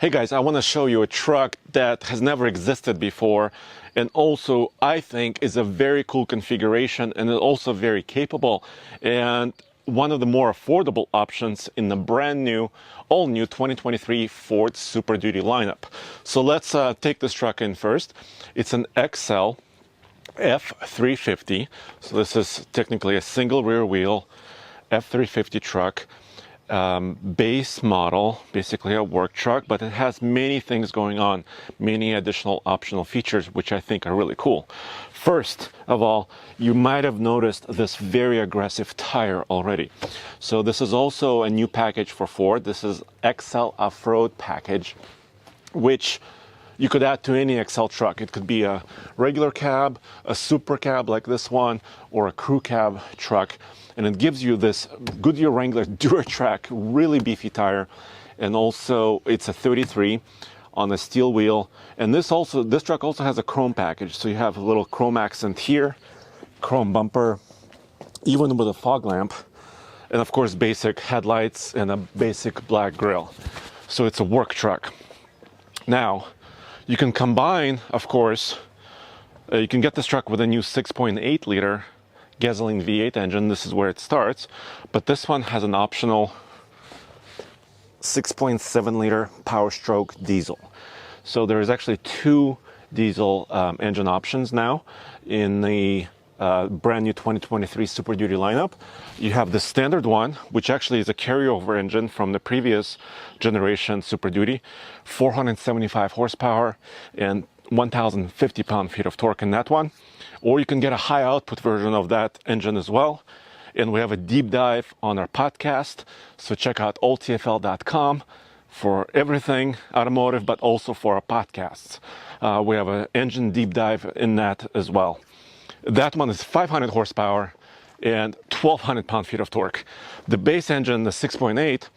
Hey guys, I want to show you a truck that has never existed before, and also I think is a very cool configuration and also very capable, and one of the more affordable options in the brand new, all new 2023 Ford Super Duty lineup. So let's take this truck in first. It's an XL F-350. So this is technically a single rear wheel F-350 truck. Base model, basically a work truck, but it has many things going on, many additional optional features, which I think are really cool. First of all, you might have noticed this very aggressive tire already. So this is also a new package for Ford. This is XL Off-Road package, which you could add to any XL truck. It could be a regular cab, a super cab like this one, or a crew cab truck. And it gives you this Goodyear Wrangler DuraTrack, really beefy tire. And also it's a 33 on a steel wheel. And this truck also has a chrome package. So you have a little chrome accent here, chrome bumper, even with a fog lamp. And of course, basic headlights and a basic black grille. So it's a work truck. Now, you can combine, of course, you can get this truck with a new 6.8 liter gasoline V8 engine. This is where it starts, but this one has an optional 6.7 liter Power Stroke diesel. So there is actually two diesel engine options now in the brand new 2023 Super Duty lineup. You have the standard one, which actually is a carryover engine from the previous generation Super Duty, 475 horsepower and 1,050 pound-feet of torque in that one. Or you can get a high output version of that engine as well. And we have a deep dive on our podcast. So check out alltfl.com for everything automotive, but also for our podcasts. We have an engine deep dive in that as well. That one is 500 horsepower and 1,200 pound-feet of torque. The base engine, the 6.8,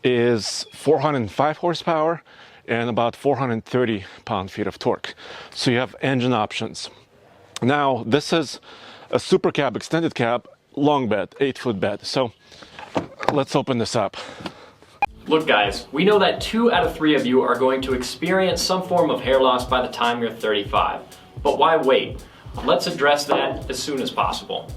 is 405 horsepower and about 430 pound-feet of torque. So you have engine options. Now, this is a super cab, extended cab, long bed, 8-foot bed. So let's open this up. Look guys, we know that 2 out of 3 of you are going to experience some form of hair loss by the time you're 35. But why wait? Let's address that as soon as possible.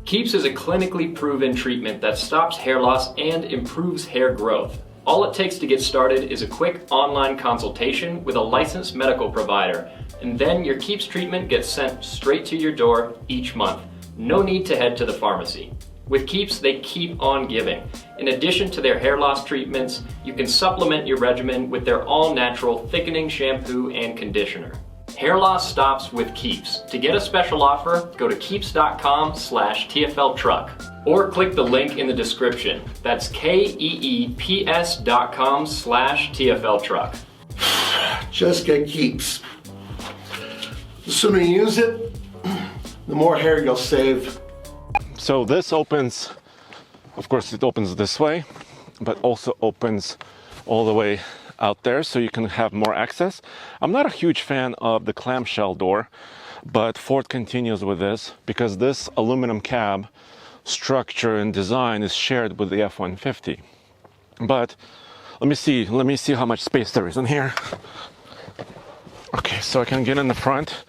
Keeps is a clinically proven treatment that stops hair loss and improves hair growth. All it takes to get started is a quick online consultation with a licensed medical provider, and then your Keeps treatment gets sent straight to your door each month. No need to head to the pharmacy. With Keeps, they keep on giving. In addition to their hair loss treatments, you can supplement your regimen with their all-natural thickening shampoo and conditioner. Hair loss stops with Keeps. To get a special offer, go to keeps.com/TFLtruck or click the link in the description. That's KEEPS.com/TFLtruck. Just get Keeps. The sooner you use it, the more hair you'll save. So this opens, of course it opens this way, but also opens all the way out there so you can have more access. I'm not a huge fan of the clamshell door, but Ford continues with this because this aluminum cab structure and design is shared with the F-150. But let me see how much space there is in here. Okay, so I can get in the front,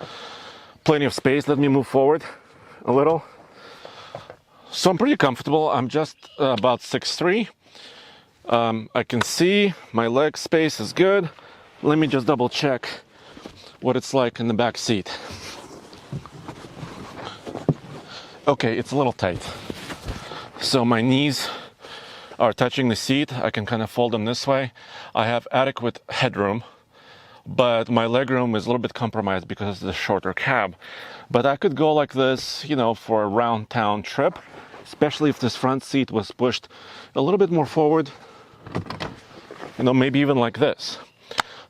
plenty of space. Let me move forward a little. So I'm pretty comfortable. I'm just about 6'3". I can see my leg space is good. Let me just double check what it's like in the back seat. Okay, it's a little tight. So my knees are touching the seat. I can kind of fold them this way. I have adequate headroom, but my legroom is a little bit compromised because it's a shorter cab. But I could go like this, you know, for a round town trip, especially if this front seat was pushed a little bit more forward. You know, maybe even like this.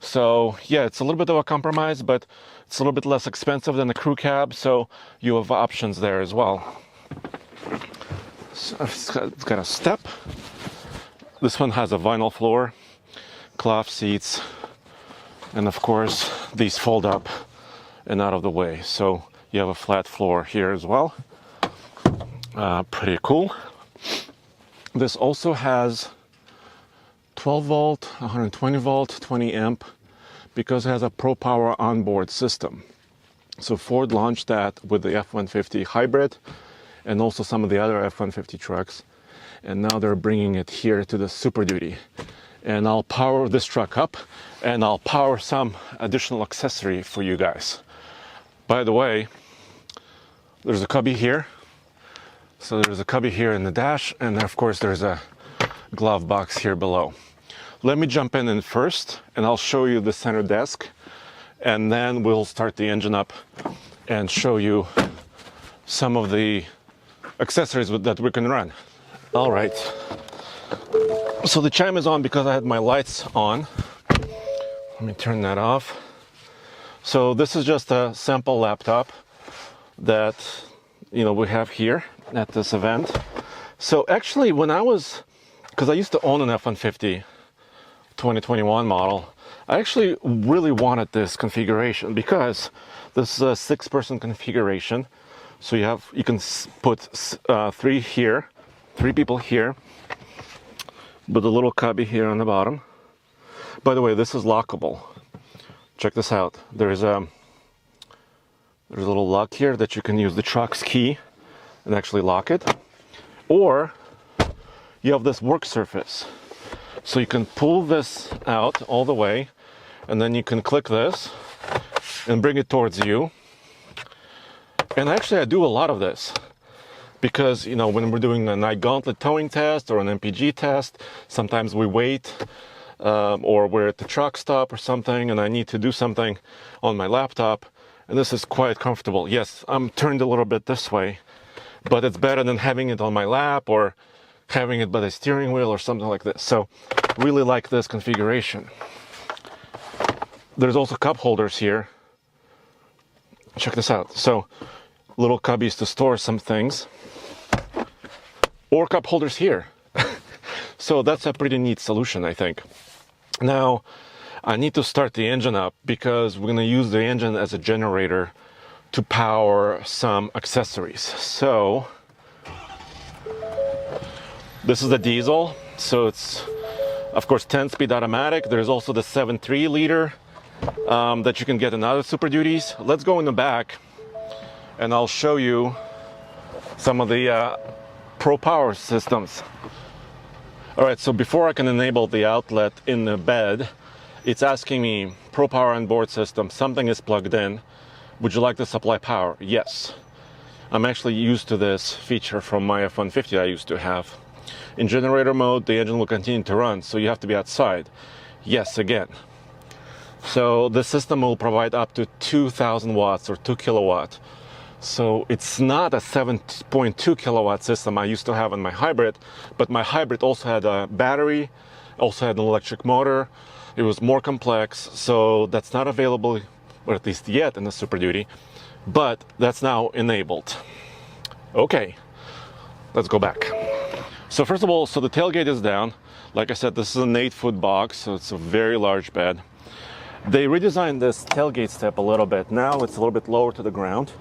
So yeah, it's a little bit of a compromise, but it's a little bit less expensive than the crew cab, so you have options there as well. So it's got a step. This one has a vinyl floor, cloth seats, and of course these fold up and out of the way, so you have a flat floor here as well. Pretty cool. This also has 12 volt, 120 volt, 20 amp, because it has a Power Onboard system. So Ford launched that with the F-150 hybrid and also some of the other F-150 trucks. And now they're bringing it here to the Super Duty. And I'll power this truck up and I'll power some additional accessory for you guys. By the way, there's a cubby here. So there's a cubby here in the dash, and of course there's a glove box here below. Let me jump in first and I'll show you the center desk, and then we'll start the engine up and show you some of the accessories that we can run. All right. So the chime is on because I had my lights on. Let me turn that off. So this is just a sample laptop that, you know, we have here at this event. So actually because I used to own an F-150 2021 model, I actually really wanted this configuration because this is a 6-person configuration. So you can put 3 people here, with a little cubby here on the bottom. By the way, this is lockable. Check this out. There's a little lock here that you can use the truck's key and actually lock it. Or you have this work surface. So you can pull this out all the way, and then you can click this and bring it towards you. And actually I do a lot of this because, you know, when we're doing a night gauntlet towing test or an MPG test, sometimes we wait or we're at the truck stop or something and I need to do something on my laptop, and this is quite comfortable. Yes, I'm turned a little bit this way, but it's better than having it on my lap or having it by the steering wheel or something like this. So really like this configuration. There's also cup holders here. Check this out. So little cubbies to store some things, or cup holders here. So that's a pretty neat solution, I think. Now I need to start the engine up because we're going to use the engine as a generator to power some accessories. So this is the diesel. So it's, of course, 10-speed automatic. There's also the 7.3 liter that you can get in other Super Duties. Let's go in the back and I'll show you some of the Pro Power systems. All right, so before I can enable the outlet in the bed, it's asking me, Pro Power Onboard system, something is plugged in. Would you like to supply power? Yes. I'm actually used to this feature from my F-150 I used to have. In generator mode, the engine will continue to run, so you have to be outside. Yes, again. So the system will provide up to 2,000 watts or 2 kilowatt. So it's not a 7.2 kilowatt system I used to have in my hybrid, but my hybrid also had a battery, also had an electric motor. It was more complex, so that's not available, or at least yet, in the Super Duty, but that's now enabled. Okay, let's go back. So first of all, so the tailgate is down. Like I said, this is an 8-foot box, so it's a very large bed. They redesigned this tailgate step a little bit. Now it's a little bit lower to the ground.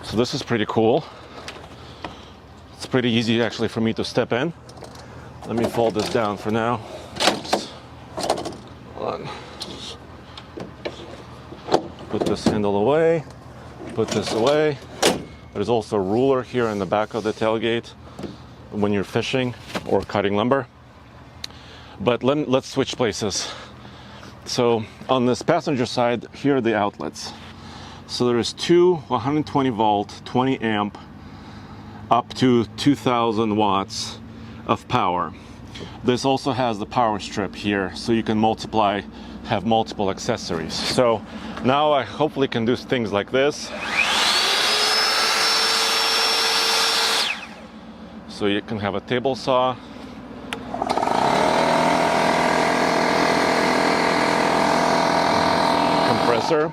So this is pretty cool. It's pretty easy actually for me to step in. Let me fold this down for now. Oops. Hold on. Put this handle away. Put this away. There's also a ruler here in the back of the tailgate when you're fishing or cutting lumber. But let's switch places. So on this passenger side, here are the outlets. So there's two 120 volt, 20 amp, up to 2,000 watts of power. This also has the power strip here, so you can have multiple accessories. So now I hopefully can do things like this. So you can have a table saw. Compressor.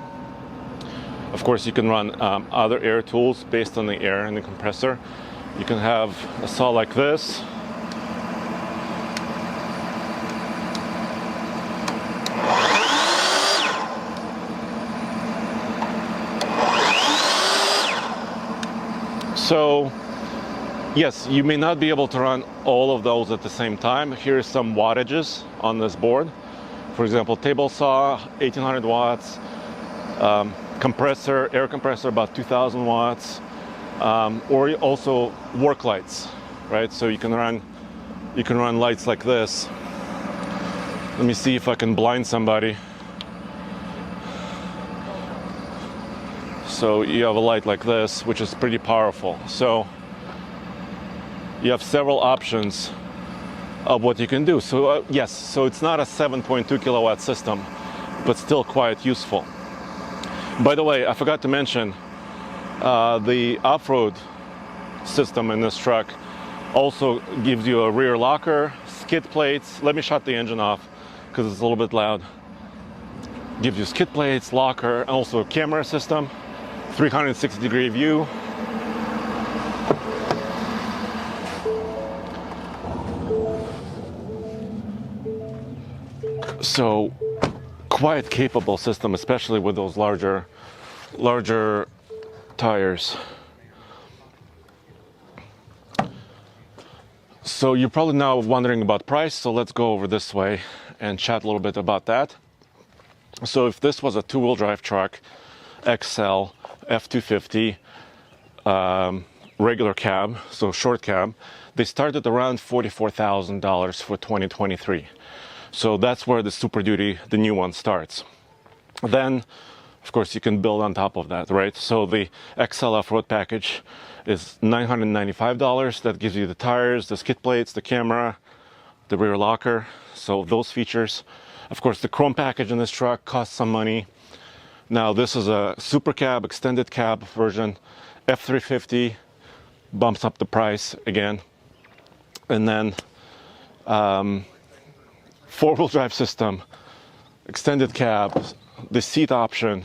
Of course, you can run other air tools based on the air in the compressor. You can have a saw like this. So Yes, you may not be able to run all of those at the same time. Here's some wattages on this board. For example, table saw, 1800 watts, compressor, air compressor, about 2000 watts, or also work lights, right? So you can run lights like this. Let me see if I can blind somebody. So you have a light like this, which is pretty powerful. So you have several options of what you can do. So yes, so it's not a 7.2 kilowatt system, but still quite useful. By the way, I forgot to mention the off-road system in this truck also gives you a rear locker, skid plates. Let me shut the engine off because it's a little bit loud. Gives you skid plates, locker, and also a camera system, 360-degree view. So quite capable system, especially with those larger tires. So you're probably now wondering about price, so let's go over this way and chat a little bit about that. So if this was a two-wheel drive truck, XL, F-350, regular cab, so short cab, they started around $44,000 for 2023. So that's where the Super Duty, the new one, starts. Then, of course, you can build on top of that, right? So the XL off-road package is $995. That gives you the tires, the skid plates, the camera, the rear locker. So those features. Of course, the chrome package in this truck costs some money. Now, this is a super cab, extended cab version. F-350 bumps up the price again. And then four-wheel drive system, extended cab, the seat option,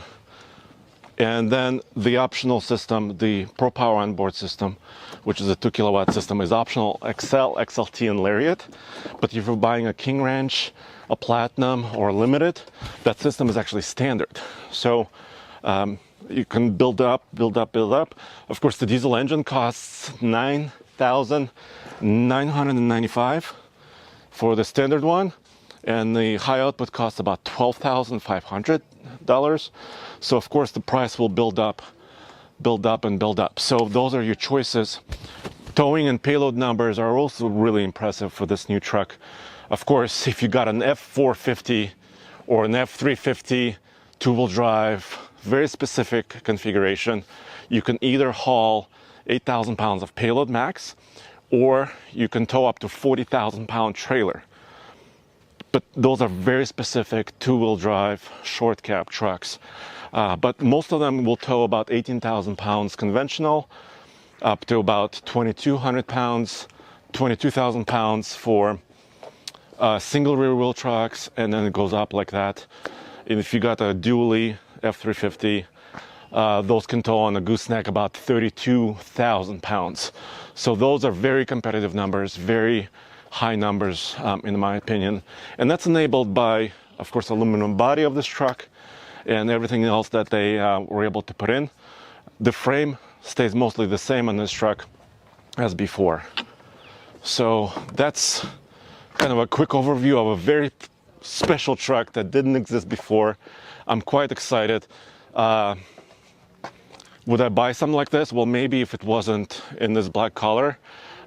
and then the optional system, the Power Onboard system, which is a 2 kilowatt system, is optional. XL, XLT, and Lariat. But if you're buying a King Ranch, a Platinum, or a Limited, that system is actually standard. So you can build up. Of course, the diesel engine costs $9,995 for the standard one, and the high output costs about $12,500. So of course the price will build up. So those are your choices. Towing and payload numbers are also really impressive for this new truck. Of course, if you got an F-450 or an F-350 two-wheel drive, very specific configuration, you can either haul 8,000 pounds of payload max, or you can tow up to 40,000 pound trailer. But those are very specific two-wheel drive short cab trucks. But most of them will tow about 18,000 pounds conventional, up to about 2,200 pounds, 22,000 pounds for single rear wheel trucks, and then it goes up like that. And if you got a dually F-350, those can tow on a gooseneck about 32,000 pounds. So those are very competitive numbers, very high numbers in my opinion. And that's enabled by, of course, aluminum body of this truck and everything else that they were able to put in. The frame stays mostly the same on this truck as before. So that's kind of a quick overview of a very special truck that didn't exist before. I'm quite excited. Would I buy something like this? Well, maybe if it wasn't in this black color.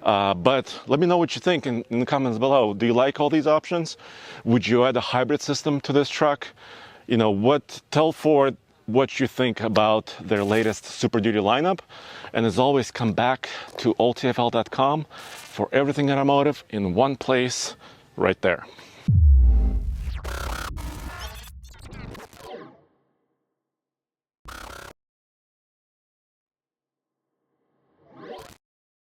But let me know what you think in the comments below. Do you like all these options? Would you add a hybrid system to this truck? You know, tell Ford what you think about their latest Super Duty lineup. And as always, come back to alltfl.com for everything automotive in one place right there.